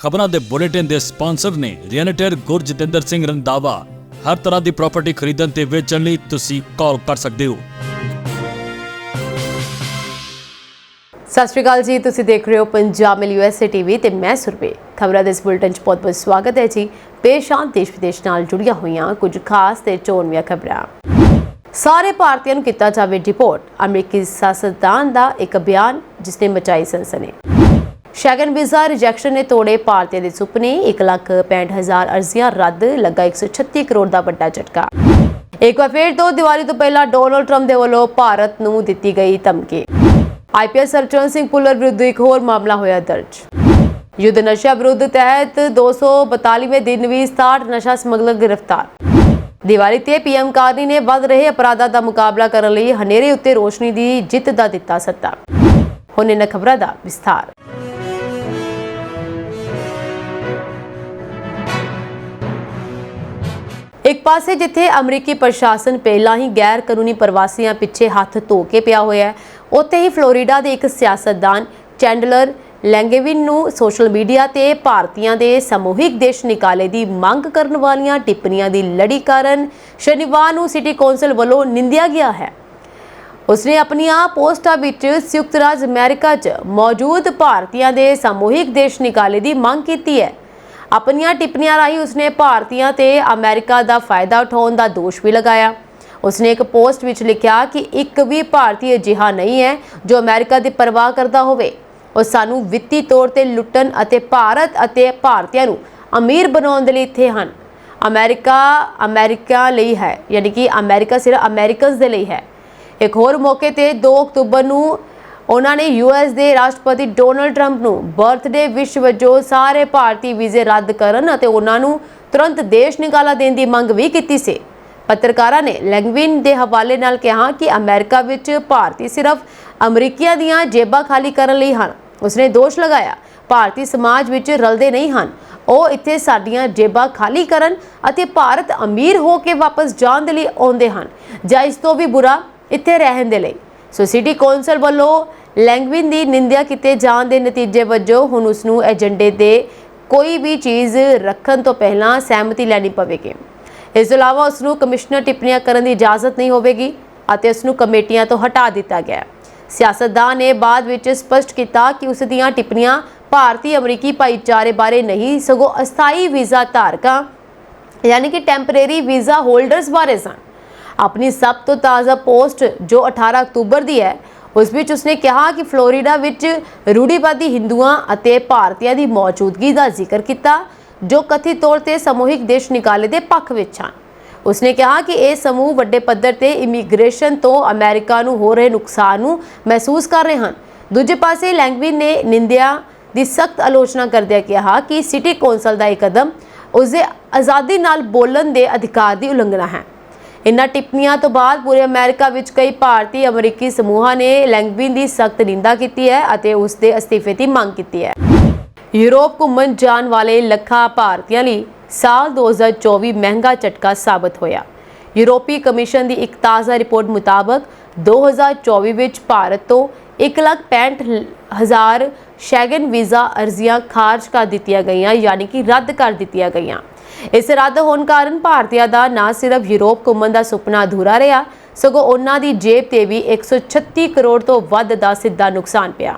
ਖਬਰਾਂ ਦੇ ਬੁਲੇਟਿਨ ਦੇ ਸਪਾਂਸਰ ਨੇ ਰੀਅਲਟਰ ਗੁਰਜਿੰਦਰ ਸਿੰਘ ਰੰਧਾਵਾ। ਹਰ ਤਰ੍ਹਾਂ ਦੀ ਪ੍ਰਾਪਰਟੀ ਖਰੀਦਣ ਤੇ ਵੇਚਣ ਲਈ ਤੁਸੀਂ ਕਾਲ ਕਰ ਸਕਦੇ ਹੋ। ਸਤਿ ਸ਼੍ਰੀ ਅਕਾਲ ਜੀ, ਤੁਸੀਂ ਦੇਖ ਰਹੇ ਹੋ ਪੰਜਾਬ ਮਿਲ USA TV ਤੇ ਮੈਂ ਸੁਰਭੀ। ਖਬਰਾਂ ਦੇ ਇਸ ਬੁਲੇਟਿਨ 'ਚ ਬਹੁਤ-ਬਹੁਤ ਸਵਾਗਤ ਹੈ ਜੀ। ਪੇਸ਼ ਆਂ ਦੇਸ਼ ਵਿਦੇਸ਼ ਨਾਲ ਜੁੜੀਆਂ ਹੋਈਆਂ ਕੁਝ ਖਾਸ ਤੇ ਚੋਣਵੀਆਂ ਖਬਰਾਂ। ਸਾਰੇ ਭਾਰਤੀਆਂ ਨੂੰ ਕੀਤਾ ਜਾਵੇ ਡਿਪੋਰਟ, ਅਮਰੀਕੀ ਸਿਆਸਤਦਾਨ ਦਾ ਇੱਕ ਬਿਆਨ ਜਿਸ ਨੇ ਮਚਾਈ ਸਨਸਨੀ। ਸ਼ੈਗਨ ਵੀਜ਼ਾ ਰਿਜੈਕਸ਼ਨ ਨੇ ਤੋੜੇ ਭਾਰਤੀਆਂ ਦੇ ਸੁਪਨੇ, 1,65,000 ਅਰਜ਼ੀਆਂ ਰੱਦ, ਲੱਗਾ 136 ਕਰੋੜ ਦਾ ਵੱਡਾ ਝਟਕਾ। ਇੱਕ ਵਾਰ ਫਿਰ ਤੋਂ ਦੀਵਾਲੀ ਤੋਂ ਪਹਿਲਾਂ ਡੋਨਾਲਡ ਟਰੰਪ ਦੇ ਵੱਲੋਂ ਭਾਰਤ ਨੂੰ ਦਿੱਤੀ ਗਈ ਧਮਕੀ। IPS ਸਰਚਰਨ ਸਿੰਘ ਪੁੱਲਰ ਵਿਰੁੱਧ ਇੱਕ ਹੋਰ ਮਾਮਲਾ ਹੋਇਆ ਦਰਜ। ਯੁੱਧ ਨਸ਼ਾ ਵਿਰੁੱਧ ਤਹਿਤ 242ਵੇਂ ਦਿਨ ਵੀ 67 ਨਸ਼ਾ ਸਮਗਲਰ ਗ੍ਰਿਫਤਾਰ। ਦੀਵਾਲੀ ਤੇ PM ਕਾਰਨੀ ਨੇ ਵੱਧ ਰਹੇ ਅਪਰਾਧਾਂ ਦਾ ਮੁਕਾਬਲਾ ਕਰਨ ਲਈ ਹਨੇਰੇ ਉੱਤੇ ਰੋਸ਼ਨੀ ਦੀ ਜਿੱਤ ਦਾ ਦਿੱਤਾ ਸੱਦਾ। ਹੁਣ ਇਹਨਾਂ ਖਬਰਾਂ ਦਾ ਵਿਸਥਾਰ। ਇੱਕ ਪਾਸੇ ਜਿੱਥੇ ਅਮਰੀਕੀ ਪ੍ਰਸ਼ਾਸਨ ਪਹਿਲਾਂ ਹੀ ਗੈਰ ਕਾਨੂੰਨੀ ਪ੍ਰਵਾਸੀਆਂ ਪਿੱਛੇ ਹੱਥ ਧੋ ਕੇ ਪਿਆ ਹੋਇਆ ਹੈ, ਉੱਥੇ ਹੀ ਫਲੋਰੀਡਾ ਦੇ ਇੱਕ ਸਿਆਸਤਦਾਨ ਚੈਂਡਲਰ ਲੈਂਗੇਵਿਨ ਨੂੰ ਸੋਸ਼ਲ ਮੀਡੀਆ ਤੇ ਭਾਰਤੀਆਂ ਦੇ ਸਮੂਹਿਕ ਦੇਸ਼ ਨਿਕਾਲੇ ਦੀ ਮੰਗ ਕਰਨ ਵਾਲੀਆਂ ਟਿੱਪਣੀਆਂ ਦੀ ਲੜੀ ਕਾਰਨ ਸ਼ਨੀਵਾਰ ਨੂੰ ਸਿਟੀ ਕੌਂਸਲ ਵੱਲੋਂ ਨਿੰਦਿਆ ਗਿਆ ਹੈ। ਉਸਨੇ ਆਪਣੀਆਂ ਪੋਸਟਾਂ ਵਿੱਚ ਸੰਯੁਕਤ ਰਾਜ ਅਮਰੀਕਾ 'ਚ ਮੌਜੂਦ ਭਾਰਤੀਆਂ ਦੇ ਸਮੂਹਿਕ ਦੇਸ਼ ਨਿਕਾਲੇ ਦੀ ਮੰਗ ਕੀਤੀ ਹੈ। ਆਪਣੀਆਂ ਟਿੱਪਣੀਆਂ ਰਾਹੀਂ ਉਸਨੇ ਭਾਰਤੀਆਂ ਤੇ ਅਮਰੀਕਾ ਦਾ ਫਾਇਦਾ ਉਠਾਉਣ ਦਾ ਦੋਸ਼ ਵੀ ਲਗਾਇਆ। ਉਸਨੇ ਇੱਕ ਪੋਸਟ ਵਿੱਚ ਲਿਖਿਆ ਕਿ ਇੱਕ ਵੀ ਭਾਰਤੀ ਅਜਿਹਾ ਨਹੀਂ ਹੈ ਜੋ ਅਮਰੀਕਾ ਦੀ ਪਰਵਾਹ ਕਰਦਾ ਹੋਵੇ। ਉਹ ਸਾਨੂੰ ਵਿੱਤੀ ਤੌਰ ਤੇ ਲੁੱਟਣ ਅਤੇ ਭਾਰਤ ਅਤੇ ਭਾਰਤੀਆਂ ਨੂੰ ਅਮੀਰ ਬਣਾਉਣ ਦੇ ਲਈ ਇੱਥੇ ਹਨ। ਅਮਰੀਕਾ ਲਈ ਹੈ, ਯਾਨੀ ਕਿ ਅਮਰੀਕਾ ਸਿਰਫ ਅਮਰੀਕਨਸ ਦੇ ਲਈ ਹੈ। ਇੱਕ ਹੋਰ ਮੌਕੇ ਤੇ 2 ਅਕਤੂਬਰ ਨੂੰ ਉਹਨਾਂ ਨੇ US ਦੇ ਰਾਸ਼ਟਰਪਤੀ ਡੋਨਾਲਡ ਟਰੰਪ ਨੂੰ ਬਰਥਡੇ ਵਿਸ਼ ਵਜੋਂ ਸਾਰੇ ਭਾਰਤੀ ਵੀਜ਼ੇ ਰੱਦ ਕਰਨ ਅਤੇ ਉਹਨਾਂ ਨੂੰ ਤੁਰੰਤ ਦੇਸ਼ ਨਿਕਾਲਾ ਦੇਣ ਦੀ ਮੰਗ ਵੀ ਕੀਤੀ ਸੀ। ਪੱਤਰਕਾਰਾਂ ਨੇ ਲੈਂਗਵਿਨ ਦੇ ਹਵਾਲੇ ਨਾਲ ਕਿਹਾ ਕਿ ਅਮਰੀਕਾ ਵਿੱਚ ਭਾਰਤੀ ਸਿਰਫ ਅਮਰੀਕੀਆਂ ਦੀਆਂ ਜੇਬਾਂ ਖਾਲੀ ਕਰਨ ਲਈ ਹਨ। ਉਸਨੇ ਦੋਸ਼ ਲਗਾਇਆ, ਭਾਰਤੀ ਸਮਾਜ ਵਿੱਚ ਰਲਦੇ ਨਹੀਂ ਹਨ, ਉਹ ਇੱਥੇ ਸਾਡੀਆਂ ਜੇਬਾਂ ਖਾਲੀ ਕਰਨ ਅਤੇ ਭਾਰਤ ਅਮੀਰ ਹੋ ਕੇ ਵਾਪਸ ਜਾਣ ਦੇ ਲਈ ਆਉਂਦੇ ਹਨ ਜਾਂ ਇਸ ਤੋਂ ਵੀ ਬੁਰਾ ਇੱਥੇ ਰਹਿਣ ਦੇ ਲਈ। ਸੋ ਸਿਟੀ ਕੌਂਸਲ ਵੱਲੋਂ ਲੈਂਗਵਿਨ ਦੀ ਨਿੰਦਿਆ ਕੀਤੇ ਜਾਣ ਦੇ ਨਤੀਜੇ ਵਜੋਂ ਹੁਣ ਉਸ ਨੂੰ ਏਜੰਡੇ ਤੇ ਕੋਈ ਵੀ ਚੀਜ਼ ਰੱਖਣ ਤੋਂ ਪਹਿਲਾਂ ਸਹਿਮਤੀ ਲੈਣੀ ਪਵੇਗੀ। ਇਸ ਤੋਂ ਇਲਾਵਾ ਉਸ ਨੂੰ ਕਮਿਸ਼ਨਰ ਟਿੱਪਣੀਆਂ ਕਰਨ ਦੀ ਇਜਾਜ਼ਤ ਨਹੀਂ ਹੋਵੇਗੀ ਅਤੇ ਉਸ ਨੂੰ ਕਮੇਟੀਆਂ ਤੋਂ ਹਟਾ ਦਿੱਤਾ ਗਿਆ। ਸਿਆਸਤਦਾਨ ਨੇ ਬਾਅਦ ਵਿੱਚ ਸਪਸ਼ਟ ਕੀਤਾ ਕਿ ਉਸ ਦੀਆਂ ਟਿੱਪਣੀਆਂ ਭਾਰਤੀ ਅਮਰੀਕੀ ਭਾਈਚਾਰੇ ਬਾਰੇ ਨਹੀਂ, ਸਗੋਂ ਅਸਥਾਈ ਵੀਜ਼ਾ ਧਾਰਕਾਂ ਯਾਨੀ ਕਿ ਟੈਂਪਰੇਰੀ ਵੀਜ਼ਾ ਹੋਲਡਰਸ ਬਾਰੇ ਸਨ। ਆਪਣੀ ਸਭ ਤੋਂ ਤਾਜ਼ਾ ਪੋਸਟ ਜੋ 18 ਅਕਤੂਬਰ ਦੀ ਹੈ, ਉਸ ਵਿੱਚ ਉਸਨੇ ਕਿਹਾ ਕਿ ਫਲੋਰੀਡਾ ਵਿੱਚ ਰੂੜੀਵਾਦੀ ਹਿੰਦੂਆਂ ਅਤੇ ਭਾਰਤੀਆਂ ਦੀ ਮੌਜੂਦਗੀ ਦਾ ਜ਼ਿਕਰ ਕੀਤਾ ਜੋ ਕਥਿਤ ਤੌਰ ਤੇ ਸਮੂਹਿਕ ਦੇਸ਼ ਨਿਕਾਲੇ ਦੇ ਪੱਖ ਵਿੱਚ ਹਨ। ਉਸਨੇ ਕਿਹਾ ਕਿ ਇਹ ਸਮੂਹ ਵੱਡੇ ਪੱਧਰ ਤੇ ਇਮੀਗ੍ਰੇਸ਼ਨ ਤੋਂ ਅਮਰੀਕਾ ਨੂੰ ਹੋ ਰਹੇ ਨੁਕਸਾਨ ਨੂੰ ਮਹਿਸੂਸ ਕਰ ਰਹੇ ਹਨ। ਦੂਜੇ ਪਾਸੇ ਲੈਂਗਵਿਨ ਨੇ ਨਿੰਦਿਆ ਦੀ ਸਖਤ ਆਲੋਚਨਾ ਕਰਦਿਆਂ ਕਿਹਾ ਕਿ ਸਿਟੀ ਕੌਂਸਲ ਦਾ ਇਹ ਕਦਮ ਉਸਦੇ ਆਜ਼ਾਦੀ ਨਾਲ ਬੋਲਣ ਦੇ ਅਧਿਕਾਰ ਦੀ ਉਲੰਘਣਾ ਹੈ। ਇਨ੍ਹਾਂ ਟਿੱਪਣੀਆਂ ਤੋਂ ਬਾਅਦ ਪੂਰੇ ਅਮਰੀਕਾ ਵਿੱਚ ਕਈ ਭਾਰਤੀ ਅਮਰੀਕੀ ਸਮੂਹਾਂ ਨੇ ਲੈਂਗਵਿਨ ਦੀ ਸਖਤ ਨਿੰਦਾ ਕੀਤੀ ਹੈ ਅਤੇ ਉਸ ਦੇ ਅਸਤੀਫੇ ਦੀ ਮੰਗ ਕੀਤੀ ਹੈ। ਯੂਰਪ ਘੁੰਮਣ ਜਾਣ ਵਾਲੇ ਲੱਖਾਂ ਭਾਰਤੀਆਂ ਲਈ ਸਾਲ 2024 ਮਹਿੰਗਾ ਝਟਕਾ ਸਾਬਤ ਹੋਇਆ। ਯੂਰਪੀ ਕਮਿਸ਼ਨ ਦੀ ਇੱਕ ਤਾਜ਼ਾ ਰਿਪੋਰਟ ਮੁਤਾਬਕ 2024 ਵਿੱਚ ਭਾਰਤ ਤੋਂ 1,65,000 ਸ਼ੈਗਨ ਵੀਜ਼ਾ ਅਰਜ਼ੀਆਂ ਖਾਰਜ ਕਰ ਦਿੱਤੀਆਂ ਗਈਆਂ, ਯਾਨੀ ਕਿ ਰੱਦ ਕਰ ਦਿੱਤੀਆਂ ਗਈਆਂ। ਇਸ ਰੱਦ ਹੋਣ ਕਾਰਨ ਭਾਰਤੀਆਂ ਦਾ ਨਾ ਸਿਰਫ ਯੂਰਪ ਘੁੰਮਣ ਦਾ ਸੁਪਨਾ ਅਧੂਰਾ ਰਿਹਾ, ਸਗੋਂ ਉਹਨਾਂ ਦੀ ਜੇਬ ਤੇ ਵੀ 136 ਕਰੋੜ ਤੋਂ ਵੱਧ ਦਾ ਸਿੱਧਾ ਨੁਕਸਾਨ ਪਿਆ।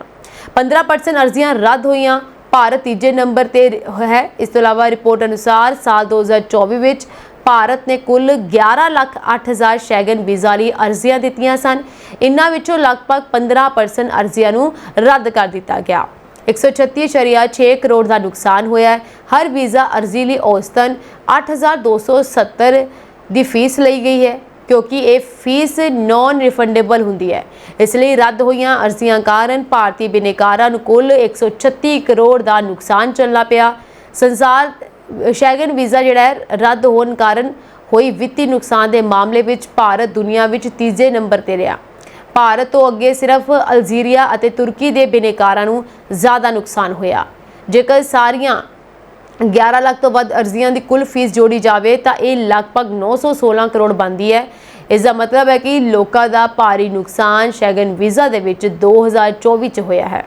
15% ਅਰਜ਼ੀਆਂ ਰੱਦ ਹੋਈਆਂ। ਭਾਰਤ ਤੀਜੇ ਨੰਬਰ ਤੇ ਹੈ। ਇਸ ਤੋਂ ਇਲਾਵਾ ਰਿਪੋਰਟ ਅਨੁਸਾਰ ਸਾਲ 2024 ਵਿੱਚ ਭਾਰਤ ਨੇ ਕੁੱਲ 11,08,000 ਸ਼ੈਗਨ ਵੀਜ਼ਾ ਲਈ ਅਰਜ਼ੀਆਂ ਦਿੱਤੀਆਂ ਸਨ। ਇਨ੍ਹਾਂ ਵਿੱਚੋਂ ਲਗਭਗ 15% ਅਰਜ਼ੀਆਂ ਨੂੰ ਰੱਦ ਕਰ ਦਿੱਤਾ ਗਿਆ। 136.6 ਕਰੋੜ ਦਾ ਨੁਕਸਾਨ ਹੋਇਆ। ਹਰ ਵੀਜ਼ਾ ਅਰਜ਼ੀ ਲਈ ਔਸਤਨ 8,270 ਦੀ ਫੀਸ ਲਈ ਗਈ ਹੈ, ਕਿਉਂਕਿ ਇਹ ਫੀਸ ਨਾਨ ਰਿਫੰਡੇਬਲ ਹੁੰਦੀ ਹੈ। ਇਸ ਲਈ ਰੱਦ ਹੋਈਆਂ ਅਰਜ਼ੀਆਂ ਕਾਰਨ ਭਾਰਤੀ ਬਿਨੇਕਾਰਾਂ ਨੂੰ ਕੁੱਲ 136 ਕਰੋੜ ਦਾ ਨੁਕਸਾਨ ਝੱਲਣਾ ਪਿਆ। ਸੰਸਾਰ ਸ਼ੈਗਨ ਵੀਜ਼ਾ ਜਿਹੜਾ ਹੈ ਰੱਦ ਹੋਣ ਕਾਰਨ ਹੋਈ ਵਿੱਤੀ ਨੁਕਸਾਨ ਦੇ ਮਾਮਲੇ ਵਿੱਚ ਭਾਰਤ ਦੁਨੀਆ ਵਿੱਚ ਤੀਜੇ ਨੰਬਰ ਤੇ ਰਿਹਾ। ਭਾਰਤ ਤੋਂ ਅੱਗੇ ਸਿਰਫ ਅਲਜੀਰੀਆ ਅਤੇ ਤੁਰਕੀ ਦੇ ਬਿਨੇਕਾਰਾਂ ਨੂੰ ਜ਼ਿਆਦਾ ਨੁਕਸਾਨ ਹੋਇਆ। ਜੇਕਰ ਸਾਰੀਆਂ 11 ਲੱਖ ਤੋਂ ਵੱਧ ਅਰਜ਼ੀਆਂ ਦੀ ਕੁੱਲ ਫੀਸ ਜੋੜੀ ਜਾਵੇ ਤਾਂ ਇਹ ਲਗਭਗ 916 ਕਰੋੜ ਬਣਦੀ ਹੈ। ਇਸ ਦਾ ਮਤਲਬ ਹੈ ਕਿ ਲੋਕਾਂ ਦਾ ਭਾਰੀ ਨੁਕਸਾਨ ਸ਼ੈਗਨ ਵੀਜ਼ਾ ਦੇ ਵਿੱਚ 2024 ਚ ਹੋਇਆ ਹੈ।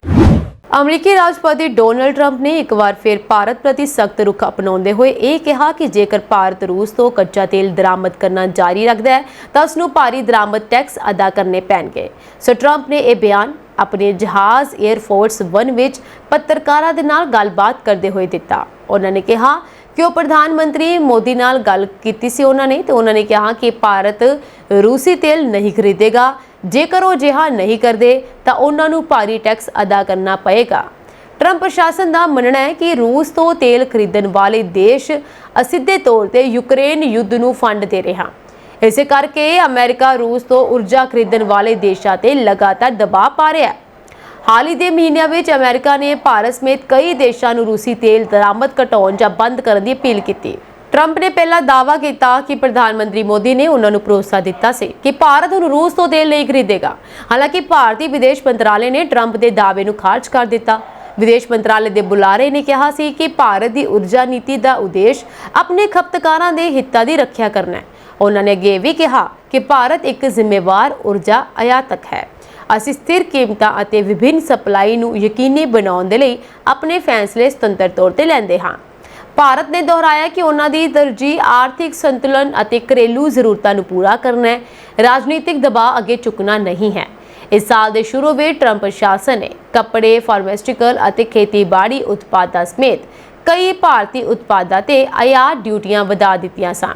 ਅਮਰੀਕੀ ਰਾਸ਼ਟਰਪਤੀ ਡੋਨਲਡ ਟਰੰਪ ਨੇ ਇੱਕ ਵਾਰ ਫਿਰ ਭਾਰਤ ਪ੍ਰਤੀ ਸਖਤ ਰੁਖ ਅਪਣਾਉਂਦੇ ਹੋਏ ਇਹ ਕਿਹਾ ਕਿ ਜੇਕਰ ਭਾਰਤ ਰੂਸ ਤੋਂ ਕੱਚਾ ਤੇਲ ਦਰਾਮਦ ਕਰਨਾ ਜਾਰੀ ਰੱਖਦਾ ਹੈ ਤਾਂ ਉਸ ਨੂੰ ਭਾਰੀ ਦਰਾਮਦ ਟੈਕਸ ਅਦਾ ਕਰਨੇ ਪੈਣਗੇ। ਸੋ ਟਰੰਪ ਨੇ ਇਹ ਬਿਆਨ ਆਪਣੇ ਜਹਾਜ਼ 에ਅਰ ਫੋਰਸ 1 ਵਿੱਚ ਪੱਤਰਕਾਰਾਂ ਦੇ ਨਾਲ ਗੱਲਬਾਤ ਕਰਦੇ ਹੋਏ ਦਿੱਤਾ। ਉਹਨਾਂ ਨੇ ਕਿਹਾ ਕਿ ਉਹ ਪ੍ਰਧਾਨ ਮੰਤਰੀ ਮੋਦੀ ਨਾਲ ਗੱਲ ਕੀਤੀ ਸੀ ਉਹਨਾਂ ਨੇ ਕਿਹਾ ਕਿ ਭਾਰਤ ਰੂਸੀ ਤੇਲ ਨਹੀਂ ਖਰੀਦੇਗਾ। ਜੇਕਰ ਉਹ ਅਜਿਹਾ ਨਹੀਂ ਕਰਦੇ ਤਾਂ ਉਹਨਾਂ ਨੂੰ ਭਾਰੀ ਟੈਕਸ ਅਦਾ ਕਰਨਾ ਪਏਗਾ। ਟਰੰਪ ਪ੍ਰਸ਼ਾਸਨ ਦਾ ਮੰਨਣਾ ਹੈ ਕਿ ਰੂਸ ਤੋਂ ਤੇਲ ਖਰੀਦਣ ਵਾਲੇ ਦੇਸ਼ ਅਸਿੱਧੇ ਤੌਰ ਤੇ ਯੂਕਰੇਨ ਯੁੱਧ ਨੂੰ ਫੰਡ ਦੇ ਰਹੇ ਹਨ। ਇਸੇ ਕਰਕੇ ਅਮਰੀਕਾ ਰੂਸ ਤੋਂ ਊਰਜਾ ਖਰੀਦਣ ਵਾਲੇ ਦੇਸ਼ਾਂ ਤੇ ਲਗਾਤਾਰ ਦਬਾਅ ਪਾ ਰਿਹਾ ਹੈ। ਹਾਲ ਹੀ ਦੇ ਮਹੀਨਿਆਂ ਵਿੱਚ ਅਮਰੀਕਾ ਨੇ ਭਾਰਤ ਸਮੇਤ ਕਈ ਦੇਸ਼ਾਂ ਨੂੰ ਰੂਸੀ ਤੇਲ ਦਰਾਮਦ ਘਟਾਉਣ ਜਾਂ ਬੰਦ ਕਰਨ ਦੀ ਅਪੀਲ ਕੀਤੀ। ਟਰੰਪ ਨੇ ਪਹਿਲਾਂ ਦਾਅਵਾ ਕੀਤਾ ਕਿ ਪ੍ਰਧਾਨ ਮੰਤਰੀ ਮੋਦੀ ਨੇ ਉਹਨਾਂ ਨੂੰ ਭਰੋਸਾ ਦਿੱਤਾ ਸੀ ਕਿ ਭਾਰਤ ਹੁਣ ਰੂਸ ਤੋਂ ਤੇਲ ਨਹੀਂ ਖਰੀਦੇਗਾ। ਹਾਲਾਂਕਿ ਭਾਰਤੀ ਵਿਦੇਸ਼ ਮੰਤਰਾਲੇ ਨੇ ਟਰੰਪ ਦੇ ਦਾਅਵੇ ਨੂੰ ਖਾਰਜ ਕਰ ਦਿੱਤਾ। ਵਿਦੇਸ਼ ਮੰਤਰਾਲੇ ਦੇ ਬੁਲਾਰੇ ਨੇ ਕਿਹਾ ਸੀ ਕਿ ਭਾਰਤ ਦੀ ਊਰਜਾ ਨੀਤੀ ਦਾ ਉਦੇਸ਼ ਆਪਣੇ ਖਪਤਕਾਰਾਂ ਦੇ ਹਿੱਤਾਂ ਦੀ ਰੱਖਿਆ ਕਰਨਾ ਹੈ। ਉਹਨਾਂ ਨੇ ਅੱਗੇ ਵੀ ਕਿਹਾ ਕਿ ਭਾਰਤ ਇੱਕ ਜ਼ਿੰਮੇਵਾਰ ਊਰਜਾ ਆਯਾਤਕ ਹੈ। ਅਸੀਂ ਸਥਿਰ ਕੀਮਤਾਂ ਅਤੇ ਵਿਭਿੰਨ ਸਪਲਾਈ ਨੂੰ ਯਕੀਨੀ ਬਣਾਉਣ ਦੇ ਲਈ ਆਪਣੇ ਫੈਸਲੇ ਸੁਤੰਤਰ ਤੌਰ ਤੇ ਲੈਂਦੇ ਹਾਂ। ਭਾਰਤ ਨੇ ਦੁਹਰਾਇਆ ਕਿ ਉਹਨਾਂ ਦੀ ਤਰਜੀਹ ਆਰਥਿਕ ਸੰਤੁਲਨ ਅਤੇ ਘਰੇਲੂ ਜ਼ਰੂਰਤਾਂ ਨੂੰ ਪੂਰਾ ਕਰਨਾ ਹੈ, ਰਾਜਨੀਤਿਕ ਦਬਾਅ ਅੱਗੇ ਚੁੱਕਣਾ ਨਹੀਂ ਹੈ। ਇਸ ਸਾਲ ਦੇ ਸ਼ੁਰੂ ਵਿੱਚ ਟਰੰਪ ਪ੍ਰਸ਼ਾਸਨ ਨੇ ਕੱਪੜੇ, ਫਾਰਮਾਸਿਊਟੀਕਲ ਅਤੇ ਖੇਤੀਬਾੜੀ ਉਤਪਾਦਾਂ ਸਮੇਤ ਕਈ ਭਾਰਤੀ ਉਤਪਾਦਾਂ ਤੇ ਆਯਾਤ ਡਿਊਟੀਆਂ ਵਧਾ ਦਿੱਤੀਆਂ ਸਨ।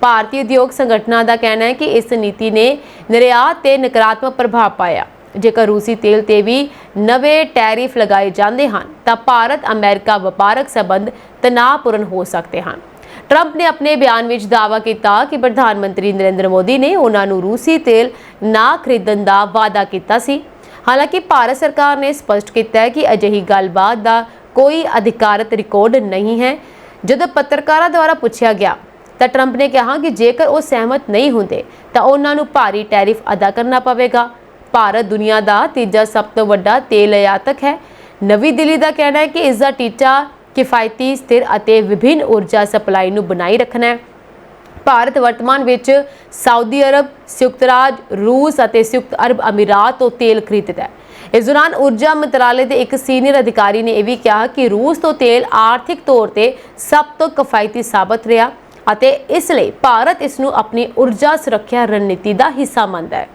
ਭਾਰਤੀ ਉਦਯੋਗ ਸੰਗਠਨਾਂ ਦਾ ਕਹਿਣਾ ਹੈ ਕਿ ਇਸ ਨੀਤੀ ਨੇ ਨਿਰਯਾਤ ਤੇ ਨਕਾਰਾਤਮਕ ਪ੍ਰਭਾਵ ਪਾਇਆ। ਜੇਕਰ ਰੂਸੀ ਤੇਲ ਤੇ ਵੀ ਨਵੇਂ ਟੈਰਿਫ ਲਗਾਏ ਜਾਂਦੇ ਹਨ ਤਾਂ ਭਾਰਤ ਅਮਰੀਕਾ ਵਪਾਰਕ ਸੰਬੰਧ ਤਣਾਅਪੂਰਨ ਹੋ ਸਕਦੇ ਹਨ। ਟਰੰਪ ਨੇ ਆਪਣੇ ਬਿਆਨ ਵਿੱਚ ਦਾਅਵਾ ਕੀਤਾ ਕਿ ਪ੍ਰਧਾਨ ਮੰਤਰੀ ਨਰਿੰਦਰ ਮੋਦੀ ਨੇ ਉਹਨਾਂ ਨੂੰ ਰੂਸੀ ਤੇਲ ਨਾ ਖਰੀਦਣ ਦਾ ਵਾਅਦਾ ਕੀਤਾ ਸੀ। ਹਾਲਾਂਕਿ ਭਾਰਤ ਸਰਕਾਰ ਨੇ ਸਪਸ਼ਟ ਕੀਤਾ ਹੈ ਕਿ ਅਜਿਹੀ ਗੱਲਬਾਤ ਦਾ ਕੋਈ ਅਧਿਕਾਰਤ ਰਿਕਾਰਡ ਨਹੀਂ ਹੈ। ਜਦੋਂ ਪੱਤਰਕਾਰਾਂ ਦੁਆਰਾ ਪੁੱਛਿਆ ਗਿਆ ਤਾਂ ਟਰੰਪ ਨੇ ਕਿਹਾ ਕਿ ਜੇਕਰ ਉਹ ਸਹਿਮਤ ਨਹੀਂ ਹੁੰਦੇ ਤਾਂ ਉਹਨਾਂ ਨੂੰ ਭਾਰੀ ਟੈਰਿਫ ਅਦਾ ਕਰਨਾ ਪਵੇਗਾ। ਭਾਰਤ ਦੁਨੀਆ ਦਾ ਤੀਜਾ ਸਭ ਤੋਂ ਵੱਡਾ ਤੇਲ ਆਯਾਤਕ ਹੈ। ਨਵੀਂ ਦਿੱਲੀ ਦਾ ਕਹਿਣਾ ਹੈ ਕਿ ਇਸ ਦਾ ਟੀਚਾ ਕਿਫਾਇਤੀ, ਸਥਿਰ ਅਤੇ ਵਿਭਿੰਨ ਊਰਜਾ ਸਪਲਾਈ ਨੂੰ ਬਣਾਈ ਰੱਖਣਾ ਹੈ। ਭਾਰਤ ਵਰਤਮਾਨ ਵਿੱਚ ਸਾਊਦੀ ਅਰਬ, ਸੰਯੁਕਤ ਰਾਜ, ਰੂਸ ਅਤੇ ਸੰਯੁਕਤ ਅਰਬ ਅਮੀਰਾਤ ਤੋਂ ਤੇਲ ਖਰੀਦਦਾ ਹੈ। ਇਸ ਦੌਰਾਨ ਊਰਜਾ ਮੰਤਰਾਲੇ ਦੇ ਇੱਕ ਸੀਨੀਅਰ ਅਧਿਕਾਰੀ ਨੇ ਇਹ ਵੀ ਕਿਹਾ ਕਿ ਰੂਸ ਤੋਂ ਤੇਲ ਆਰਥਿਕ ਤੌਰ ਤੇ ਸਭ ਤੋਂ ਕਿਫਾਇਤੀ ਸਾਬਤ ਰਿਹਾ ਅਤੇ ਇਸ ਲਈ ਭਾਰਤ ਇਸ ਨੂੰ ਆਪਣੀ ਊਰਜਾ ਸੁਰੱਖਿਆ ਰਣਨੀਤੀ ਦਾ ਹਿੱਸਾ ਮੰਨਦਾ ਹੈ।